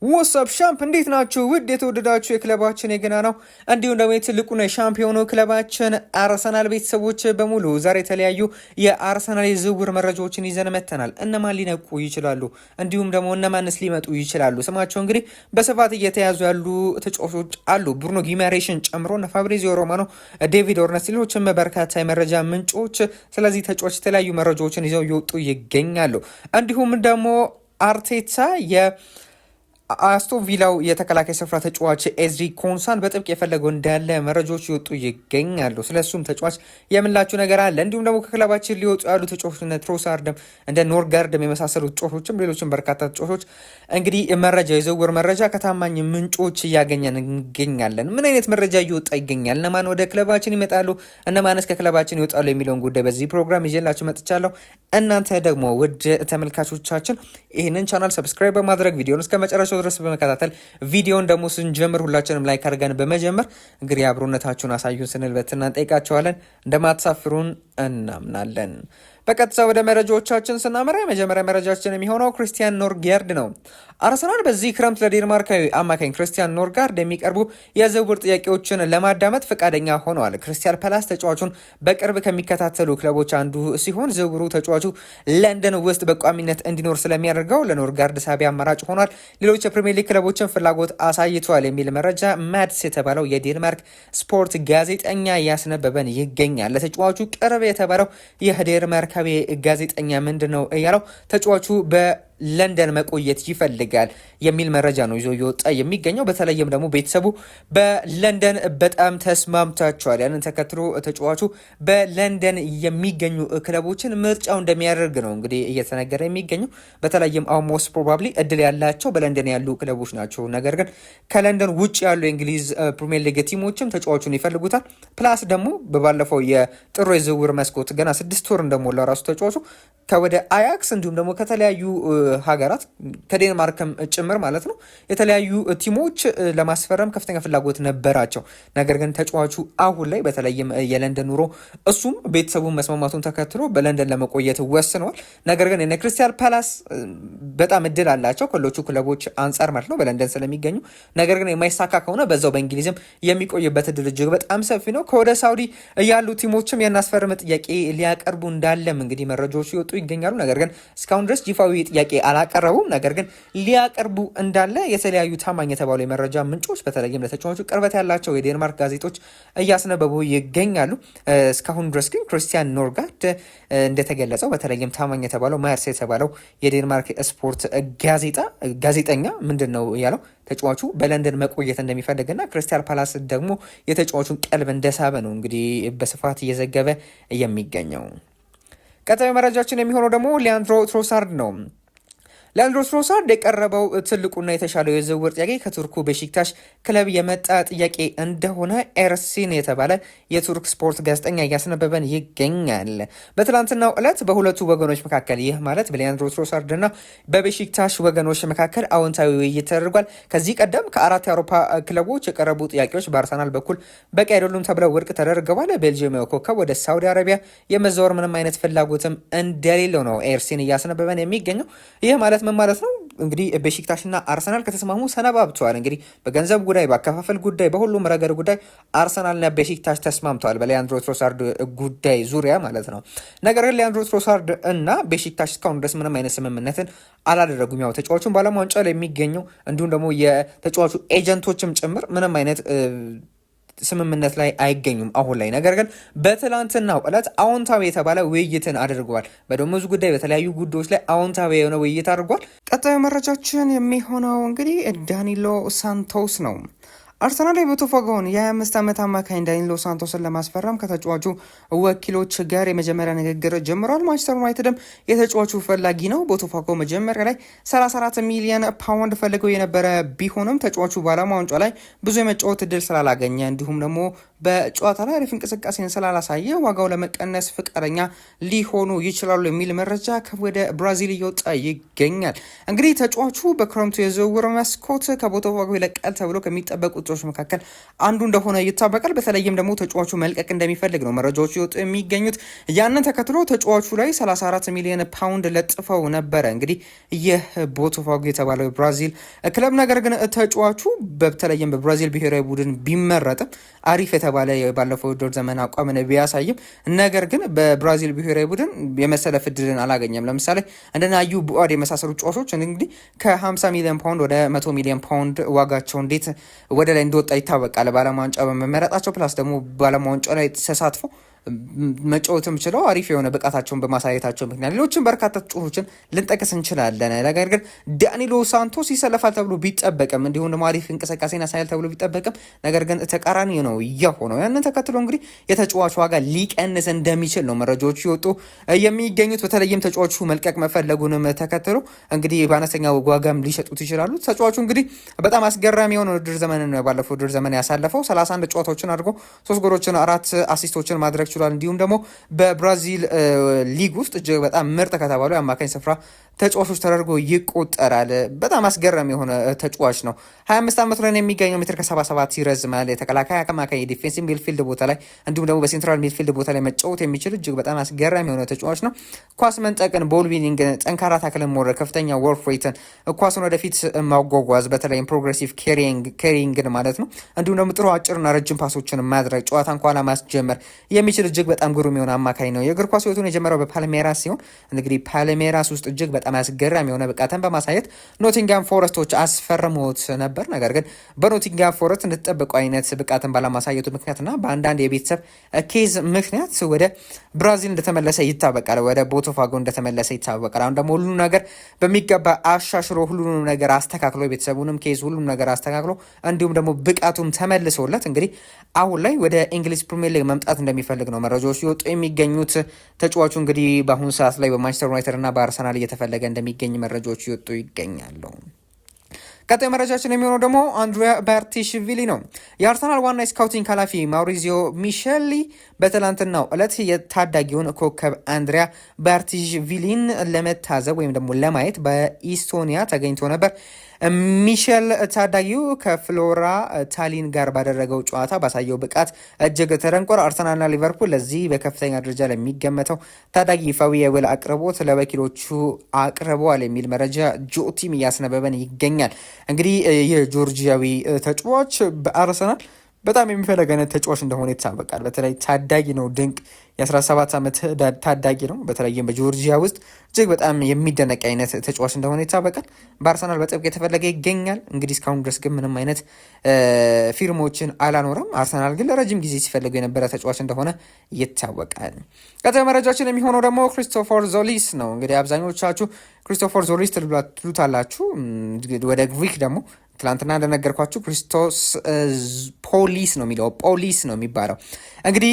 ወሳብ ሻምፕ እንዴት ናችሁ? ውድ የተወደዳችሁ የክለባችን የገና ነው እንዲሁም ደግሞ የትልቁና የሻምፒዮኑ ክለባችን አርሰናል ቤተሰቦች በሙሉ ዛሬ የተለያዩ የአርሰናል የዝውውር መረጃዎችን ይዘን መጥተናል። እነማን ሊነቁ ይችላሉ፣ እንዲሁም ደግሞ እነማንስ ሊመጡ ይችላሉ? ስማቸው እንግዲህ በስፋት እየተያዙ ያሉ ተጫዋቾች አሉ። ብሩኖ ጊማሬሽን ጨምሮ ፋብሪዚዮ ሮማኖ፣ ዴቪድ ኦርነስት፣ ሌሎችም በርካታ የመረጃ ምንጮች ስለዚህ ተጫዋች የተለያዩ መረጃዎችን ይዘው እየወጡ ይገኛሉ። እንዲሁም ደግሞ አርቴታ አስቶን ቪላው የተከላካይ ስፍራ ተጫዋች ኤዝሪ ኮንሳን በጥብቅ የፈለገው እንዳለ መረጃዎች ይወጡ ይገኛሉ። ስለሱም ተጫዋች የምላችሁ ነገር አለ። እንዲሁም ደግሞ ከክለባችን ሊወጡ ያሉ ተጫዋቾች እንደ ትሮሳርድም እንደ ኖርጋርድም የመሳሰሉ ተጫዋቾችም ሌሎችም በርካታ ተጫዋቾች እንግዲህ መረጃ የዝውውር መረጃ ከታማኝ ምንጮች እያገኘን እንገኛለን። ምን አይነት መረጃ እየወጣ ይገኛል፣ እነማን ወደ ክለባችን ይመጣሉ፣ እነማንስ ከክለባችን ይወጣሉ የሚለውን ጉዳይ በዚህ ፕሮግራም ይዤላችሁ መጥቻለሁ። እናንተ ደግሞ ውድ ተመልካቾቻችን ይህንን ቻናል ሰብስክራይብ በማድረግ ቪዲዮን እስከ መጨረሻ ድረስ በመከታተል ቪዲዮን ደግሞ ስንጀምር ሁላችንም ላይክ አድርገን በመጀመር እንግዲህ አብሮነታችሁን አሳዩን ስንል በትና እንጠይቃቸዋለን። እንደማትሳፍሩን እናምናለን። በቀጥታ ወደ መረጃዎቻችን ስናመራ የመጀመሪያ መረጃችን የሚሆነው ክሪስቲያን ኖርጋርድ ነው። አርሰናል በዚህ ክረምት ለዴንማርካዊ አማካኝ ክሪስቲያን ኖርጋርድ የሚቀርቡ የዝውውር ጥያቄዎችን ለማዳመጥ ፈቃደኛ ሆነዋል። ክሪስታል ፓላስ ተጫዋቹን በቅርብ ከሚከታተሉ ክለቦች አንዱ ሲሆን ዝውውሩ ተጫዋቹ ለንደን ውስጥ በቋሚነት እንዲኖር ስለሚያደርገው ለኖርጋርድ ሳቢ አማራጭ ሆኗል። ሌሎች የፕሪሚየር ሊግ ክለቦችን ፍላጎት አሳይተዋል የሚል መረጃ ማድስ የተባለው የዴንማርክ ስፖርት ጋዜጠኛ ያስነበበን ይገኛል። ለተጫዋቹ ቅርብ የተባለው የዴንማርክ ጋዜጠኛ ምንድን ነው እያለው ተጫዋቹ ለንደን መቆየት ይፈልጋል የሚል መረጃ ነው ይዞ እየወጣ የሚገኘው። በተለይም ደግሞ ቤተሰቡ በለንደን በጣም ተስማምታቸዋል። ያንን ተከትሎ ተጫዋቹ በለንደን የሚገኙ ክለቦችን ምርጫው እንደሚያደርግ ነው እንግዲህ እየተነገረ የሚገኘው። በተለይም አሁን ሞስት ፕሮባብሊ እድል ያላቸው በለንደን ያሉ ክለቦች ናቸው። ነገር ግን ከለንደን ውጭ ያሉ የእንግሊዝ ፕሪሚየር ሊግ ቲሞችም ተጫዋቹን ይፈልጉታል። ፕላስ ደግሞ በባለፈው የጥር የዝውውር መስኮት ገና 6 ወር እንደሞላ ራሱ ተጫዋቹ ከወደ አያክስ እንዲሁም ደግሞ ከተለያዩ ሀገራት ከዴንማርክም ጭምር ማለት ነው የተለያዩ ቲሞች ለማስፈረም ከፍተኛ ፍላጎት ነበራቸው። ነገር ግን ተጫዋቹ አሁን ላይ በተለይም የለንደን ኑሮ እሱም ቤተሰቡን መስማማቱን ተከትሎ በለንደን ለመቆየት ወስነዋል። ነገር ግን የነ ክሪስታል ፓላስ በጣም እድል አላቸው ከሌሎቹ ክለቦች አንጻር ማለት ነው በለንደን ስለሚገኙ። ነገር ግን የማይሳካ ከሆነ በዛው በእንግሊዝም የሚቆይበት እድል እጅግ በጣም ሰፊ ነው። ከወደ ሳውዲ ያሉ ቲሞችም የናስፈርም ጥያቄ ሊያቀርቡ እንዳለም እንግዲህ መረጃዎቹ ይወጡ ይገኛሉ። ነገር ግን እስካሁን ድረስ ይፋዊ ጥያቄ አላቀረቡም። ነገር ግን ሊያቀርቡ እንዳለ የተለያዩ ታማኝ የተባሉ የመረጃ ምንጮች በተለይም ለተጫዋቹ ቅርበት ያላቸው የዴንማርክ ጋዜጦች እያስነበቡ ይገኛሉ። እስካሁን ድረስ ግን ክሪስቲያን ኖርጋርድ እንደተገለጸው በተለይም ታማኝ የተባለው ማርስ የተባለው የዴንማርክ ስፖርት ጋዜጠኛ ምንድን ነው ያለው ተጫዋቹ በለንደን መቆየት እንደሚፈልግና ክሪስታል ፓላስ ደግሞ የተጫዋቹን ቀልብ እንደሳበ ነው እንግዲህ በስፋት እየዘገበ የሚገኘው። ቀጣዩ መረጃችን የሚሆነው ደግሞ ሊያንድሮ ትሮሳርድ ነው። ሊያንድሮ ትሮሳርድ የቀረበው ትልቁና የተሻለው የዝውውር ጥያቄ ከቱርኩ ቤሺክታሽ ክለብ የመጣ ጥያቄ እንደሆነ ኤርሲን የተባለ የቱርክ ስፖርት ጋዜጠኛ እያስነበበን ይገኛል። በትላንትናው ዕለት በሁለቱ ወገኖች መካከል ይህ ማለት በሊያንድሮ ትሮሳርድ እና በቤሺክታሽ ወገኖች መካከል አዎንታዊ ውይይት ተደርጓል። ከዚህ ቀደም ከ4 የአውሮፓ ክለቦች የቀረቡ ጥያቄዎች በአርሰናል በኩል በቂ አይደሉም ተብለው ውድቅ ተደርገዋል። ቤልጅየም ኮከብ ወደ ሳውዲ አረቢያ የመዛወር ምንም አይነት ፍላጎትም እንደሌለው ነው ኤርሲን እያስነበበን የሚገኘው። ይህ ማለት ምን ማለት ነው? እንግዲህ ቤሺክታሽና አርሰናል ከተስማሙ ሰነባብተዋል። እንግዲህ በገንዘብ ጉዳይ፣ በአከፋፈል ጉዳይ፣ በሁሉም ረገድ ጉዳይ አርሰናልና ቤሺክታሽ ተስማምተዋል በሊያንድሮ ትሮሳርድ ጉዳይ ዙሪያ ማለት ነው። ነገር ግን ሊያንድሮ ትሮሳርድ እና ቤሺክታሽ እስካሁን ድረስ ምንም አይነት ስምምነትን አላደረጉም። ያው ተጫዋቹን በዓለም ዋንጫ ላይ የሚገኘው እንዲሁም ደግሞ የተጫዋቹ ኤጀንቶችም ጭምር ምንም አይነት ስምምነት ላይ አይገኙም አሁን ላይ። ነገር ግን በትላንትናው ዕለት አዎንታዊ የተባለ ውይይትን አድርገዋል። በደሞዝ ጉዳይ፣ በተለያዩ ጉዳዮች ላይ አዎንታዊ የሆነ ውይይት አድርጓል። ቀጣዩ መረጃችን የሚሆነው እንግዲህ ዳኒሎ ሳንቶስ ነው። አርሰናል የቦታፎጎን የ25 ዓመት አማካኝ ዳኒሎ ሳንቶስን ለማስፈረም ከተጫዋቹ ወኪሎች ጋር የመጀመሪያ ንግግር ጀምሯል። ማንቸስተር ዩናይትድም የተጫዋቹ ፈላጊ ነው። ቦታፎጎ መጀመሪያ ላይ 34 ሚሊዮን ፓውንድ ፈልገው የነበረ ቢሆንም ተጫዋቹ በዓለም ዋንጫ ላይ ብዙ የመጫወት እድል ስላላገኘ እንዲሁም ደግሞ በጨዋታ ላይ አሪፍ እንቅስቃሴን ስላላሳየ ዋጋው ለመቀነስ ፍቃደኛ ሊሆኑ ይችላሉ የሚል መረጃ ወደ ብራዚል እየወጣ ይገኛል። እንግዲህ ተጫዋቹ በክረምቱ የዝውውር መስኮት ከቦታፎጎ ይለቃል ተብሎ ከሚጠበቁ ተጫዋቾች መካከል አንዱ እንደሆነ ይታወቃል። በተለይም ደግሞ ተጫዋቹ መልቀቅ እንደሚፈልግ ነው መረጃዎች ይወጡ የሚገኙት። ያንን ተከትሎ ተጫዋቹ ላይ 34 ሚሊዮን ፓውንድ ለጥፈው ነበረ እንግዲህ ይህ ቦታፎጎ የተባለው ብራዚል ክለብ። ነገር ግን ተጫዋቹ በተለይም በብራዚል ብሔራዊ ቡድን ቢመረጥም አሪፍ የተባለ ባለፈው ውድድር ዘመን አቋምን ቢያሳይም ነገር ግን በብራዚል ብሔራዊ ቡድን የመሰለፍ እድልን አላገኘም። ለምሳሌ እንደና አዩብ ቡአድ የመሳሰሉ ተጫዋቾች እንግዲህ ከ50 ሚሊዮን ፓውንድ ወደ 100 ሚሊዮን ፓውንድ ዋጋቸው እንዴት ወደ ላይ እንደወጣ ይታወቃል። በዓለም ዋንጫ በመመረጣቸው ፕላስ ደግሞ በዓለም ዋንጫ ላይ ተሳትፎ መጫወትም ችለው አሪፍ የሆነ ብቃታቸውን በማሳየታቸው ምክንያት ሌሎችን በርካታ ተጫዋቾችን ልንጠቅስ እንችላለን። ነገር ግን ዳኒሎ ሳንቶስ ይሰለፋል ተብሎ ቢጠበቅም እንዲሁም ደግሞ አሪፍ እንቅስቃሴን ያሳያል ተብሎ ቢጠበቅም ነገር ግን ተቃራኒ ነው የሆነው። ያንን ተከትሎ እንግዲህ የተጫዋቹ ዋጋ ሊቀንስ እንደሚችል ነው መረጃዎቹ ይወጡ የሚገኙት። በተለይም ተጫዋቹ መልቀቅ መፈለጉንም ተከትሎ እንግዲህ በአነስተኛ ዋጋም ሊሸጡት ይችላሉ። ተጫዋቹ እንግዲህ በጣም አስገራሚ የሆነ ውድድር ዘመን ነው ባለፈው ውድድር ዘመን ያሳለፈው 31 ጨዋታዎችን አድርጎ 3 ጎሎችን 4 አሲስቶችን ማድረግ ችሏል። እንዲሁም ደግሞ በብራዚል ሊግ ውስጥ እጅግ በጣም ምርጥ ከተባሉ የአማካኝ ስፍራ ተጫዋቾች ተደርጎ ይቆጠራል። በጣም አስገራሚ የሆነ ተጫዋች ነው። 25 ዓመቱ ላይ የሚገኘው ሜትር ከ77 ይረዝማል። የተከላካይ አማካኝ ዲፌንሲቭ ሚድፊልድ ቦታ ላይ እንዲሁም ደግሞ በሴንትራል ሚድፊልድ ቦታ ላይ መጫወት የሚችል እጅግ በጣም አስገራሚ የሆነ ተጫዋች ነው። ኳስ መንጠቅን፣ ቦል ዊኒንግ፣ ጠንካራ ታክልን መውረድ፣ ከፍተኛ ወርክ ሬትን፣ ኳስን ወደፊት ማጓጓዝ በተለይም ፕሮግሬሲቭ ኬሪንግን ማለት ነው። እንዲሁም ደግሞ ጥሩ አጭርና ረጅም ፓሶችን ማድረግ፣ ጨዋታን ከኋላ ማስጀመር የሚችል እጅግ በጣም ግሩም የሆነ አማካኝ ነው። የእግር ኳስ ህይወቱን የጀመረው በፓልሜራስ ሲሆን እንግዲህ ፓልሜራስ ውስጥ እጅግ በጣም አስገራሚ የሆነ ብቃትን በማሳየት ኖቲንጋም ፎረስቶች አስፈርሞት ነበር። ነገር ግን በኖቲንጋም ፎረስት እንድትጠብቀው አይነት ብቃትን ባለማሳየቱ ምክንያትና በአንዳንድ የቤተሰብ ኬዝ ምክንያት ወደ ብራዚል እንደተመለሰ ይታወቃል። ወደ ቦታፎጎ እንደተመለሰ ይታወቃል። አሁን ደግሞ ሁሉም ነገር በሚገባ አሻሽሎ ሁሉንም ነገር አስተካክሎ የቤተሰቡንም ኬዝ ሁሉም ነገር አስተካክሎ እንዲሁም ደግሞ ብቃቱም ተመልሶለት እንግዲህ አሁን ላይ ወደ እንግሊዝ ፕሪሚየር ሊግ መምጣት እንደሚፈልግ ነው መረጃዎች ሲወጡ የሚገኙት። ተጫዋቹ እንግዲህ በአሁኑ ሰዓት ላይ በማንቸስተር ዩናይትድ እና በአርሰናል እየተፈለገ እንደሚገኝ መረጃዎች ይወጡ ይገኛሉ። ቀጣይ መረጃችን የሚሆነው ደግሞ አንድሪያ ባርቲሽቪሊ ነው። የአርሰናል ዋና የስካውቲንግ ኃላፊ ማውሪዚዮ ሚሼሊ በትላንትናው ዕለት የታዳጊውን ኮከብ አንድሪያ ባርቲሽቪሊን ለመታዘብ ወይም ደግሞ ለማየት በኢስቶኒያ ተገኝቶ ነበር። ሚሼል ታዳጊው ከፍሎራ ታሊን ጋር ባደረገው ጨዋታ ባሳየው ብቃት እጅግ ተደንቋል። አርሰናልና ሊቨርፑል ለዚህ በከፍተኛ ደረጃ ለሚገመተው ታዳጊ ይፋዊ የውል አቅርቦት ለወኪሎቹ አቅርበዋል የሚል መረጃ ጆቲም እያስነበበን ይገኛል። እንግዲህ የጆርጂያዊ ተጫዋች በአርሰናል በጣም የሚፈለግ አይነት ተጫዋች እንደሆነ ይታወቃል። በተለይ ታዳጊ ነው፣ ድንቅ የ17 ዓመት ታዳጊ ነው። በተለይም በጆርጂያ ውስጥ እጅግ በጣም የሚደነቅ አይነት ተጫዋች እንደሆነ ይታወቃል። በአርሰናል በጥብቅ የተፈለገ ይገኛል። እንግዲህ እስካሁን ድረስ ግን ምንም አይነት ፊርሞችን አላኖረም። አርሰናል ግን ለረጅም ጊዜ ሲፈልገው የነበረ ተጫዋች እንደሆነ ይታወቃል። ቀጣይ መረጃችን የሚሆነው ደግሞ ክሪስቶፈር ዞሊስ ነው። እንግዲህ አብዛኞቻችሁ ክሪስቶፈር ዞሊስ ትሉታላችሁ። ወደ ግሪክ ደግሞ ትላንትና እንደነገርኳችሁ ክሪስቶስ ፖሊስ ነው የሚለው ፖሊስ ነው የሚባለው። እንግዲህ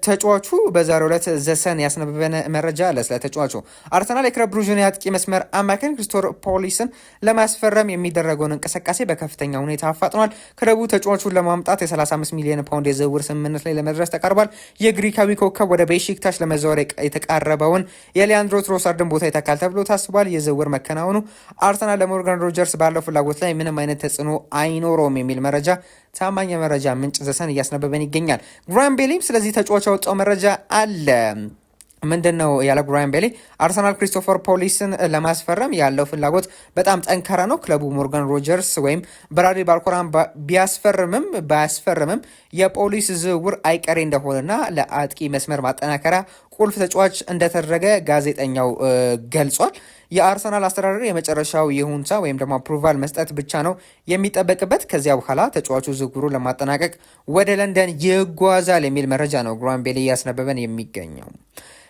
ተጫዋቹ በዛሬው ዕለት ዘሰን ያስነበበን መረጃ አለ ስለ ተጫዋቹ። አርሰናል የክለብ ብሩዥን የአጥቂ መስመር አማካኝ ክሪስቶስ ፖሊስን ለማስፈረም የሚደረገውን እንቅስቃሴ በከፍተኛ ሁኔታ አፋጥኗል። ክለቡ ተጫዋቹን ለማምጣት የ35 ሚሊዮን ፓውንድ የዝውውር ስምምነት ላይ ለመድረስ ተቃርቧል። የግሪካዊ ኮከብ ወደ ቤሺክታሽ ለመዘዋወር የተቃረበውን የሊያንድሮ ትሮሳርድን ቦታ ይተካል ተብሎ ታስቧል። የዝውውር መከናወኑ አርሰናል ለሞርጋን ሮጀርስ ባለው ፍላጎት ላይ ምንም አይነት ተጽዕኖ አይኖረውም የሚል መረጃ ታማኝ መረጃ ምንጭ ዘሰን እያስነበበን ይገኛል። ግራም ቤሊም ስለዚህ ተጫዋች ያወጣው መረጃ አለ። ምንድን ነው ያለ ግራም ቤሊ? አርሰናል ክሪስቶፈር ፖሊስን ለማስፈረም ያለው ፍላጎት በጣም ጠንካራ ነው። ክለቡ ሞርጋን ሮጀርስ ወይም ብራድሊ ባርኮላን ባያስፈርምም የፖሊስ ዝውውር አይቀሬ እንደሆነና ለአጥቂ መስመር ማጠናከሪያ ቁልፍ ተጫዋች እንደተደረገ ጋዜጠኛው ገልጿል። የአርሰናል አስተዳደር የመጨረሻው ይሁንታ ወይም ደግሞ አፕሩቫል መስጠት ብቻ ነው የሚጠበቅበት። ከዚያ በኋላ ተጫዋቹ ዝውውሩን ለማጠናቀቅ ወደ ለንደን ይጓዛል የሚል መረጃ ነው ግራም ቤሊ እያስነበበን የሚገኘው።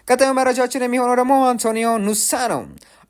ቀጣዩ መረጃችን የሚሆነው ደግሞ አንቶኒዮ ኑሳ ነው።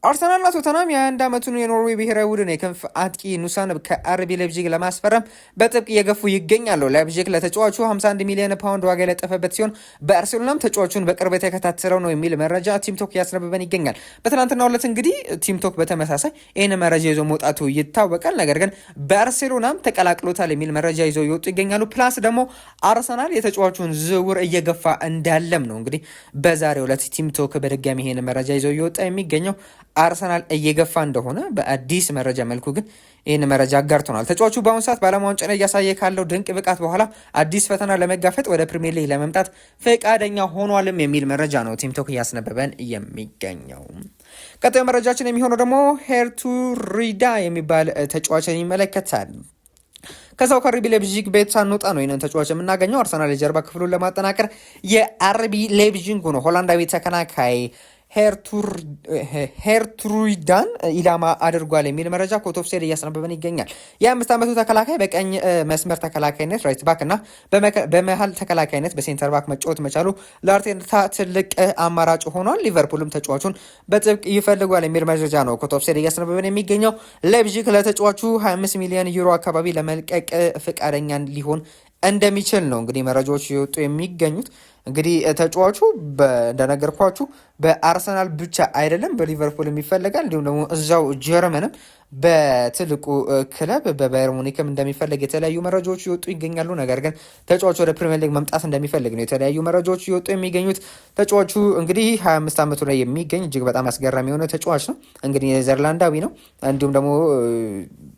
አርሰናልና ቶተናም የ21 ዓመቱን የኖርዌይ ብሔራዊ ቡድን የክንፍ አጥቂ ኑሳን ከአርቢ ላይፕዚግ ለማስፈረም በጥብቅ እየገፉ ይገኛሉ። ላይፕዚግ ለተጫዋቹ 51 ሚሊዮን ፓውንድ ዋጋ የለጠፈበት ሲሆን ባርሴሎናም ተጫዋቹን በቅርብ የተከታተለው ነው የሚል መረጃ ቲምቶክ ያስነብበን ይገኛል። በትናንትናው ዕለት እንግዲህ ቲምቶክ በተመሳሳይ ይህን መረጃ ይዞ መውጣቱ ይታወቃል። ነገር ግን ባርሴሎናም ተቀላቅሎታል የሚል መረጃ ይዘው ይወጡ ይገኛሉ። ፕላስ ደግሞ አርሰናል የተጫዋቹን ዝውውር እየገፋ እንዳለም ነው እንግዲህ በዛሬው ዕለት ቲምቶክ በድጋሚ ይህን መረጃ ይዘው ይወጣ የሚገኘው። አርሰናል እየገፋ እንደሆነ በአዲስ መረጃ መልኩ ግን ይህን መረጃ አጋርቶናል። ተጫዋቹ በአሁኑ ሰዓት በዓለም ዋንጫ ላይ እያሳየ ካለው ድንቅ ብቃት በኋላ አዲስ ፈተና ለመጋፈጥ ወደ ፕሪሚየር ሊግ ለመምጣት ፈቃደኛ ሆኗልም የሚል መረጃ ነው ቲምቶክ እያስነበበን የሚገኘው። ቀጣዩ መረጃችን የሚሆነው ደግሞ ሄርቱሪዳ የሚባል ተጫዋችን ይመለከታል። ከዛው ከአርቢ ሌፕዚግ ቤት ሳንወጣ ነው ይህንን ተጫዋች የምናገኘው። አርሰናል የጀርባ ክፍሉን ለማጠናከር የአርቢ ሌፕዚግ ነው ሆላንዳዊ ተከላካይ ሄርትሩይዳን ኢላማ አድርጓል የሚል መረጃ ኮቶፍሴድ እያስነበበን ይገኛል። የ5 ዓመቱ ተከላካይ በቀኝ መስመር ተከላካይነት ራይት ባክ እና በመሀል ተከላካይነት በሴንተር ባክ መጫወት መቻሉ ለአርቴታ ትልቅ አማራጭ ሆኗል። ሊቨርፑልም ተጫዋቹን በጥብቅ ይፈልጓል የሚል መረጃ ነው ኮቶፍሴድ እያስነበበን የሚገኘው። ሌፕዚግ ለተጫዋቹ 25 ሚሊዮን ዩሮ አካባቢ ለመልቀቅ ፈቃደኛ ሊሆን እንደሚችል ነው እንግዲህ መረጃዎች የወጡ የሚገኙት። እንግዲህ ተጫዋቹ እንደነገርኳችሁ በአርሰናል ብቻ አይደለም በሊቨርፑልም ይፈልጋል። እንዲሁም ደግሞ እዛው ጀርመንም በትልቁ ክለብ በባየር ሙኒክም እንደሚፈልግ የተለያዩ መረጃዎች ይወጡ ይገኛሉ። ነገር ግን ተጫዋቹ ወደ ፕሪሚየር ሊግ መምጣት እንደሚፈልግ ነው የተለያዩ መረጃዎች ይወጡ የሚገኙት። ተጫዋቹ እንግዲህ 25 ዓመቱ ላይ የሚገኝ እጅግ በጣም አስገራሚ የሆነ ተጫዋች ነው። እንግዲህ ኔዘርላንዳዊ ነው። እንዲሁም ደግሞ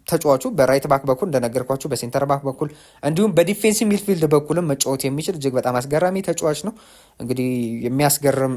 ተጫዋቹ በራይት ባክ በኩል እንደነገርኳችሁ በሴንተር ባክ በኩል እንዲሁም በዲፌንሲቭ ሚድፊልድ በኩልም መጫወት የሚችል እጅግ በጣም አስገራሚ ተጫዋች ነው። እንግዲህ የሚያስገርም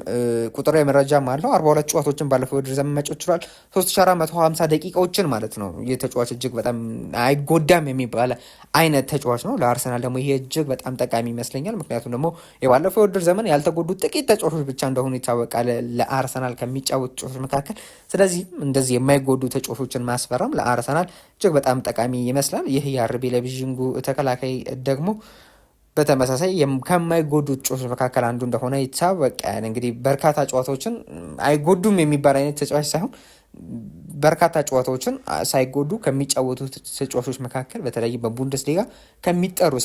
ቁጥራዊ መረጃም አለው። 42 ጨዋታዎችን ባለፈው ውድድር ዘመን መጫወት ችሏል። 3450 ደቂቃዎችን ማለት ነው። ይህ ተጫዋች እጅግ በጣም አይጎዳም የሚባል አይነት ተጫዋች ነው። ለአርሰናል ደግሞ ይሄ እጅግ በጣም ጠቃሚ ይመስለኛል። ምክንያቱም ደግሞ የባለፈው ውድድር ዘመን ያልተጎዱ ጥቂት ተጫዋቾች ብቻ እንደሆኑ ይታወቃል ለአርሰናል ከሚጫወቱ ተጫዋቾች መካከል። ስለዚህ እንደዚህ የማይጎዱ ተጫዋቾችን ማስፈረም ለአርሰናል እጅግ በጣም ጠቃሚ ይመስላል። ይህ የአርቢ ሌፕዚጉ ተከላካይ ደግሞ በተመሳሳይ ከማይጎዱ ተጫዋቾች መካከል አንዱ እንደሆነ ይታወቃል። እንግዲህ በርካታ ጨዋታዎችን አይጎዱም የሚባል አይነት ተጫዋች ሳይሆን በርካታ ጨዋታዎችን ሳይጎዱ ከሚጫወቱ ተጫዋቾች መካከል በተለይ በቡንደስሊጋ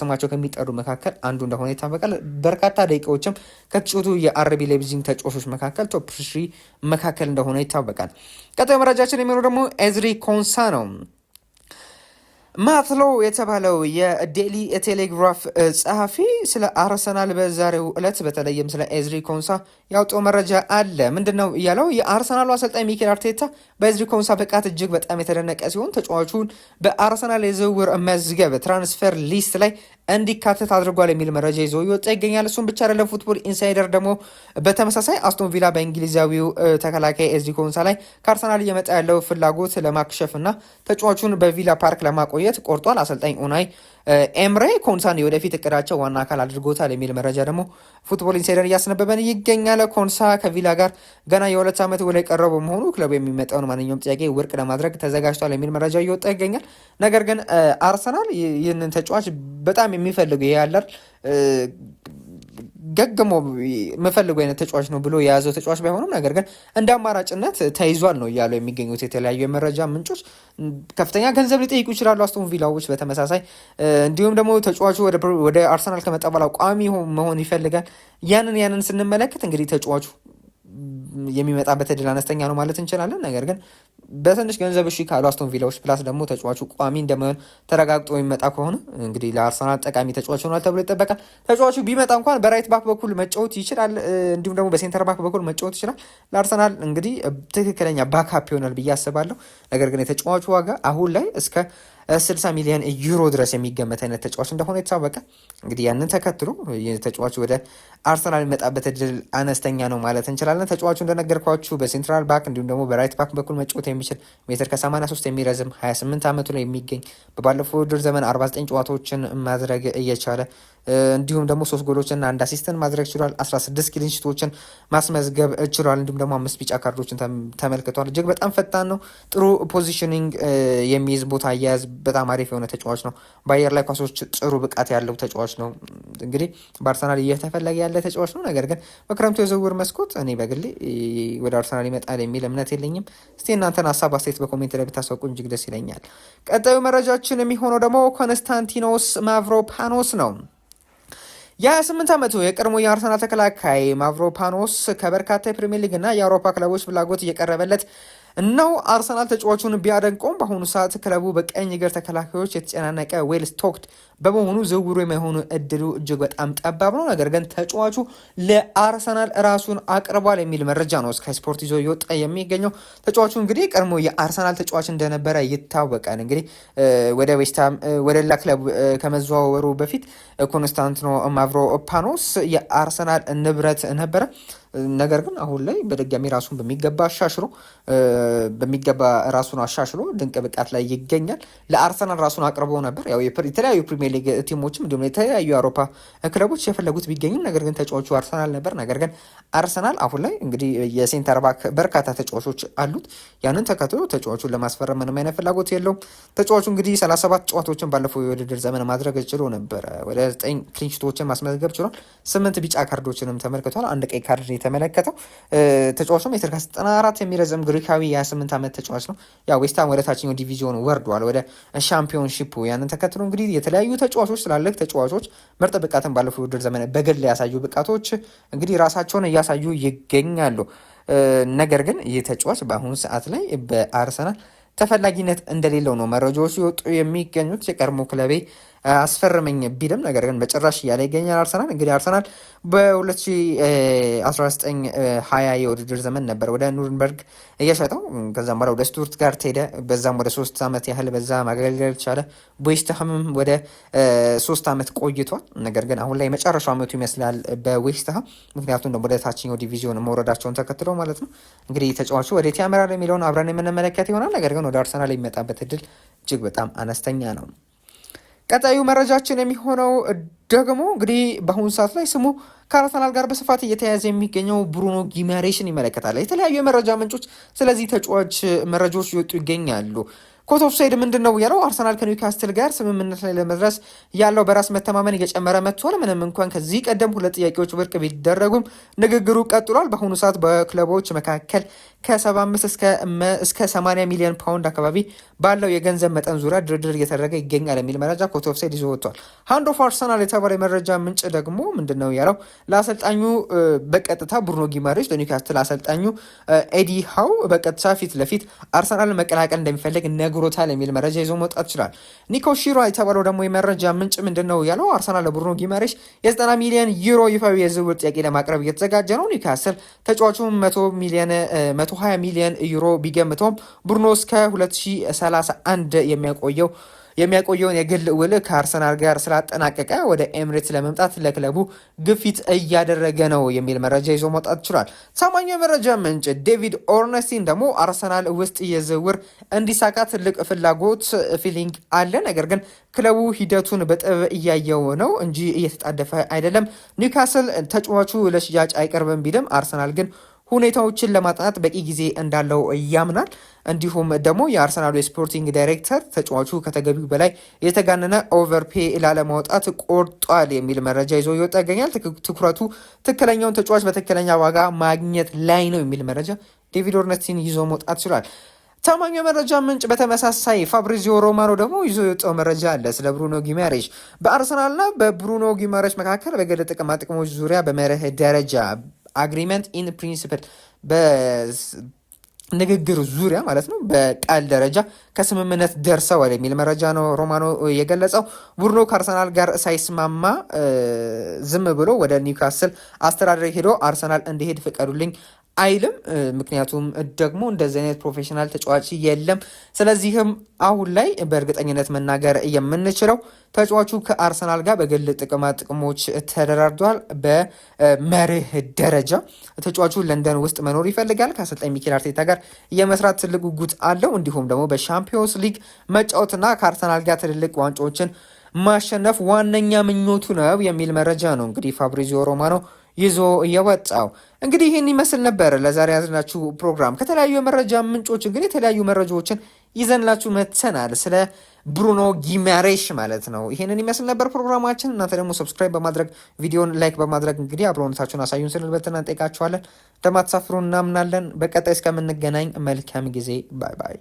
ስማቸው ከሚጠሩ መካከል አንዱ እንደሆነ ይታወቃል። በርካታ ደቂቃዎችም ከተጫወቱ የአርቢ ሌፕዚግ ተጫዋቾች መካከል ቶፕ 3 መካከል እንደሆነ ይታወቃል። ቀጣዩ መረጃችን የሚሆነው ደግሞ ኤዝሪ ኮንሳ ነው። ማትሎ የተባለው የዴሊ ቴሌግራፍ ጸሐፊ ስለ አርሰናል በዛሬው ዕለት በተለይም ስለ ኤዝሪ ኮንሳ ያወጣው መረጃ አለ። ምንድን ነው እያለው? የአርሰናሉ አሰልጣኝ ሚኬል አርቴታ በኤዝሪ ኮንሳ ብቃት እጅግ በጣም የተደነቀ ሲሆን ተጫዋቹን በአርሰናል የዝውውር መዝገብ ትራንስፈር ሊስት ላይ እንዲካተት አድርጓል የሚል መረጃ ይዞ ይወጣ ይገኛል። እሱም ብቻ አይደለም። ፉትቦል ኢንሳይደር ደግሞ በተመሳሳይ አስቶን ቪላ በእንግሊዛዊው ተከላካይ ኤዝሪ ኮንሳ ላይ ከአርሰናል እየመጣ ያለው ፍላጎት ለማክሸፍ እና ተጫዋቹን በቪላ ፓርክ ለማቆየት ቆርጧል። አሰልጣኝ ኡናይ ኤምሬ ኮንሳን የወደፊት እቅዳቸው ዋና አካል አድርጎታል የሚል መረጃ ደግሞ ፉትቦል ኢንሳይደር እያስነበበን ይገኛል። ኮንሳ ከቪላ ጋር ገና የ2 ዓመት ውል የቀረው በመሆኑ ክለቡ የሚመጣውን ማንኛውም ጥያቄ ውድቅ ለማድረግ ተዘጋጅቷል የሚል መረጃ እየወጣ ይገኛል። ነገር ግን አርሰናል ይህንን ተጫዋች በጣም የሚፈልገው ይሄ ያላል ገግሞ የምፈልገው አይነት ተጫዋች ነው ብሎ የያዘው ተጫዋች ባይሆንም ነገር ግን እንደ አማራጭነት ተይዟል ነው እያሉ የሚገኙት የተለያዩ የመረጃ ምንጮች። ከፍተኛ ገንዘብ ሊጠይቁ ይችላሉ አስቶን ቪላዎች በተመሳሳይ። እንዲሁም ደግሞ ተጫዋቹ ወደ አርሰናል ከመጣ በኋላ ቋሚ መሆን ይፈልጋል። ያንን ስንመለከት እንግዲህ ተጫዋቹ የሚመጣበት እድል አነስተኛ ነው ማለት እንችላለን። ነገር ግን በትንሽ ገንዘብ እሺ ካሉ አስቶን ቪላዎች ፕላስ ደግሞ ተጫዋቹ ቋሚ እንደማይሆን ተረጋግጦ የሚመጣ ከሆነ እንግዲህ ለአርሰናል ጠቃሚ ተጫዋች ሆኗል ተብሎ ይጠበቃል። ተጫዋቹ ቢመጣ እንኳን በራይት ባክ በኩል መጫወት ይችላል፣ እንዲሁም ደግሞ በሴንተር ባክ በኩል መጫወት ይችላል። ለአርሰናል እንግዲህ ትክክለኛ ባክአፕ ይሆናል ብዬ አስባለሁ። ነገር ግን የተጫዋቹ ዋጋ አሁን ላይ እስከ 60 ሚሊዮን ዩሮ ድረስ የሚገመት አይነት ተጫዋች እንደሆነ ይታወቃል። እንግዲህ ያንን ተከትሎ ተጫዋቹ ወደ አርሰናል የሚመጣበት እድል አነስተኛ ነው ማለት እንችላለን። ተጫዋቹ እንደነገርኳችሁ በሴንትራል ባክ እንዲሁም ደግሞ በራይት ባክ በኩል መጫወት የሚችል ሜትር ከ83 የሚረዝም 28 ዓመቱ ላይ የሚገኝ በባለፈው ውድድር ዘመን 49 ጨዋታዎችን ማድረግ እየቻለ እንዲሁም ደግሞ 3 ጎሎችና 1 አሲስትን ማድረግ ችሏል። 16 ክሊንሺቶችን ማስመዝገብ ችሏል። እንዲሁም ደግሞ 5 ቢጫ ካርዶችን ተመልክቷል። እጅግ በጣም ፈጣን ነው። ጥሩ ፖዚሽኒንግ የሚይዝ ቦታ አያያዝ በጣም አሪፍ የሆነ ተጫዋች ነው። በአየር ላይ ኳሶች ጥሩ ብቃት ያለው ተጫዋች ነው። እንግዲህ በአርሰናል እየተፈለገ ያለ ተጫዋች ነው። ነገር ግን በክረምቱ የዝውውር መስኮት እኔ በግሌ ወደ አርሰናል ይመጣል የሚል እምነት የለኝም። እስቲ እናንተን ሀሳብ አስተያየት በኮሜንት ላይ ብታሳውቁ እጅግ ደስ ይለኛል። ቀጣዩ መረጃችን የሚሆነው ደግሞ ኮንስታንቲኖስ ማቭሮፓኖስ ነው። የ28 ዓመቱ የቀድሞ የአርሰናል ተከላካይ ማቭሮፓኖስ ከበርካታ የፕሪሚየር ሊግ እና የአውሮፓ ክለቦች ፍላጎት እየቀረበለት እናው አርሰናል ተጫዋቹን ቢያደንቀውም በአሁኑ ሰዓት ክለቡ በቀኝ እግር ተከላካዮች የተጨናነቀ ዌል ስቶክድ በመሆኑ ዝውውሩ የመሆኑ እድሉ እጅግ በጣም ጠባብ ነው። ነገር ግን ተጫዋቹ ለአርሰናል ራሱን አቅርቧል የሚል መረጃ ነው ስካይ ስፖርት ይዞ እየወጣ የሚገኘው። ተጫዋቹ እንግዲህ ቀድሞ የአርሰናል ተጫዋች እንደነበረ ይታወቃል። እንግዲህ ወደ ዌስትሃም ወደ ሌላ ክለብ ከመዘዋወሩ በፊት ኮንስታንቲኖ ማቭሮፓኖስ የአርሰናል ንብረት ነበረ። ነገር ግን አሁን ላይ በድጋሚ ራሱን በሚገባ ራሱን አሻሽሎ ድንቅ ብቃት ላይ ይገኛል። ለአርሰናል ራሱን አቅርቦ ነበር። ያው የተለያዩ ፕሪሚየር ሊግ ቲሞችም እንዲሁም የተለያዩ የአውሮፓ ክለቦች የፈለጉት ቢገኝም ነገር ግን ተጫዋቹ አርሰናል ነበር። ነገር ግን አርሰናል አሁን ላይ እንግዲህ የሴንተር ባክ በርካታ ተጫዋቾች አሉት። ያንን ተከትሎ ተጫዋቹን ለማስፈረም ምንም አይነት ፍላጎት የለውም። ተጫዋቹ እንግዲህ 37 ጨዋታዎችን ባለፈው የውድድር ዘመን ማድረግ ችሎ ነበረ። ወደ 9 ክሊንሺቶችን ማስመዝገብ ችሏል። 8 ቢጫ ካርዶችንም ተመልክቷል። አንድ ቀይ ካርድ የተመለከተው ተጫዋቹ ሜትር ከ94 የሚረዘም ግሪካዊ የ28 ዓመት ተጫዋች ነው። ያው ዌስትሃም ወደ ታችኛው ዲቪዚዮን ወርዷል፣ ወደ ሻምፒዮንሺፑ። ያንን ተከትሎ እንግዲህ የተለያዩ ተጫዋቾች ትላልቅ ተጫዋቾች ምርጥ ብቃትን ባለፈው ውድድር ዘመን በግል ያሳዩ ብቃቶች እንግዲህ ራሳቸውን እያሳዩ ይገኛሉ። ነገር ግን ይህ ተጫዋች በአሁኑ ሰዓት ላይ በአርሰናል ተፈላጊነት እንደሌለው ነው መረጃዎች ሲወጡ የሚገኙት። የቀድሞ ክለቤ አስፈርመኝ ቢልም ነገር ግን በጭራሽ እያለ ይገኛል አርሰናል። እንግዲህ አርሰናል በ2019/20 የውድድር ዘመን ነበር ወደ ኑርንበርግ እየሸጠው። ከዛም በኋላ ወደ ስቱትጋርት ሄደ። በዛም ወደ 3 ዓመት ያህል በዛ ማገልገል ቻለ። በዌስትሃምም ወደ 3 ዓመት ቆይቷል። ነገር ግን አሁን ላይ የመጨረሻው ዓመቱ ይመስላል በዌስትሃም፣ ምክንያቱም ደግሞ ወደ ታችኛው ዲቪዚዮን መውረዳቸውን ተከትለው ማለት ነው። እንግዲህ ተጫዋቹ ወዴት ያመራል የሚለውን አብረን የምንመለከት ይሆናል። ነገር ግን ወደ አርሰናል የሚመጣበት እድል እጅግ በጣም አነስተኛ ነው። ቀጣዩ መረጃችን የሚሆነው ደግሞ እንግዲህ በአሁኑ ሰዓት ላይ ስሙ ከአርሰናል ጋር በስፋት እየተያያዘ የሚገኘው ብሩኖ ጊማሬሽን ይመለከታል። የተለያዩ የመረጃ ምንጮች ስለዚህ ተጫዋች መረጃዎች ይወጡ ይገኛሉ። ኮት ኦፍ ሳይድ ምንድን ነው ያለው? አርሰናል ከኒውካስትል ጋር ስምምነት ላይ ለመድረስ ያለው በራስ መተማመን እየጨመረ መጥቷል። ምንም እንኳን ከዚህ ቀደም 2 ጥያቄዎች ውድቅ ቢደረጉም ንግግሩ ቀጥሏል። በአሁኑ ሰዓት በክለቦች መካከል ከ75 እስከ 80 ሚሊዮን ፓውንድ አካባቢ ባለው የገንዘብ መጠን ዙሪያ ድርድር እየተደረገ ይገኛል የሚል መረጃ ኮት ኦፍ ሳይድ ይዞ ወጥቷል። ሃንድ ኦፍ አርሰናል የተባለ የመረጃ ምንጭ ደግሞ ምንድን ነው ያለው? ለአሰልጣኙ በቀጥታ ብሩኖ ጊማሬሽ ለኒውካስትል አሰልጣኙ ኤዲ ሃው በቀጥታ ፊት ለፊት አርሰናልን መቀላቀል እንደሚፈልግ ነግሮታል የሚል መረጃ ይዞ መውጣት ይችላል። ኒኮ ሺራ የተባለው ደግሞ የመረጃ ምንጭ ምንድን ነው ያለው? አርሰናል ለብሩኖ ጊማሬሽ የ90 ሚሊዮን ዩሮ ይፋዊ የዝውውር ጥያቄ ለማቅረብ እየተዘጋጀ ነው። ኒውካስትል ተጫዋቹን 120 ሚሊዮን ዩሮ ቢገምተውም ብሩኖ እስከ 2031 የሚያቆየውን የግል ውል ከአርሰናል ጋር ስላጠናቀቀ ወደ ኤምሬትስ ለመምጣት ለክለቡ ግፊት እያደረገ ነው የሚል መረጃ ይዞ መውጣት ይችላል። ታማኝ የመረጃ ምንጭ ዴቪድ ኦርነስቲን ደግሞ አርሰናል ውስጥ የዝውውር እንዲሳካ ትልቅ ፍላጎት ፊሊንግ አለ፣ ነገር ግን ክለቡ ሂደቱን በጥብ እያየው ነው እንጂ እየተጣደፈ አይደለም። ኒውካስል ተጫዋቹ ለሽያጭ አይቀርብም ቢልም አርሰናል ግን ሁኔታዎችን ለማጥናት በቂ ጊዜ እንዳለው ያምናል። እንዲሁም ደግሞ የአርሰናሉ የስፖርቲንግ ዳይሬክተር ተጫዋቹ ከተገቢው በላይ የተጋነነ ኦቨርፔ ላለማውጣት ቆርጧል የሚል መረጃ ይዞ ይወጣ ይገኛል። ትኩረቱ ትክክለኛውን ተጫዋች በትክክለኛ ዋጋ ማግኘት ላይ ነው የሚል መረጃ ዴቪድ ኦርነስቲን ይዞ መውጣት ችሏል። ታማኝ መረጃ ምንጭ በተመሳሳይ ፋብሪዚዮ ሮማኖ ደግሞ ይዞ የወጣው መረጃ አለ ስለ ብሩኖ ጊማሬሽ። በአርሰናልና በብሩኖ ጊማሬሽ መካከል በግል ጥቅማ ጥቅሞች ዙሪያ በመርህ ደረጃ አግሪመንት ኢን ፕሪንሲፕል በንግግር ዙሪያ ማለት ነው በቃል ደረጃ ከስምምነት ደርሰዋል የሚል መረጃ ነው ሮማኖ የገለጸው። ብሩኖ ከአርሰናል ጋር ሳይስማማ ዝም ብሎ ወደ ኒውካስል አስተዳደር ሄዶ አርሰናል እንዲሄድ ፍቀዱልኝ አይልም። ምክንያቱም ደግሞ እንደዚህ አይነት ፕሮፌሽናል ተጫዋች የለም። ስለዚህም አሁን ላይ በእርግጠኝነት መናገር የምንችለው ተጫዋቹ ከአርሰናል ጋር በግል ጥቅማ ጥቅሞች ተደራርዷል። በመርህ ደረጃ ተጫዋቹ ለንደን ውስጥ መኖር ይፈልጋል። ከአሰልጣኝ ሚኬል አርቴታ ጋር የመስራት ትልቅ ጉጉት አለው። እንዲሁም ደግሞ በሻምፒዮንስ ሊግ መጫወትና ከአርሰናል ጋር ትልልቅ ዋንጫዎችን ማሸነፍ ዋነኛ ምኞቱ ነው የሚል መረጃ ነው እንግዲህ ፋብሪዚዮ ሮማኖ ይዞ የወጣው። እንግዲህ ይህን ይመስል ነበር ለዛሬ ያዝናችሁ ፕሮግራም። ከተለያዩ የመረጃ ምንጮች እንግዲህ የተለያዩ መረጃዎችን ይዘንላችሁ መጥተናል ስለ ብሩኖ ጊማሬሽ ማለት ነው። ይህንን ይመስል ነበር ፕሮግራማችን። እናንተ ደግሞ ሰብስክራይብ በማድረግ ቪዲዮን ላይክ በማድረግ እንግዲህ አብሮነታችሁን አሳዩን ስንል በትና እንጠይቃችኋለን። እንደማትሳፍሩ እናምናለን። በቀጣይ እስከምንገናኝ መልካም ጊዜ። ባይ ባይ።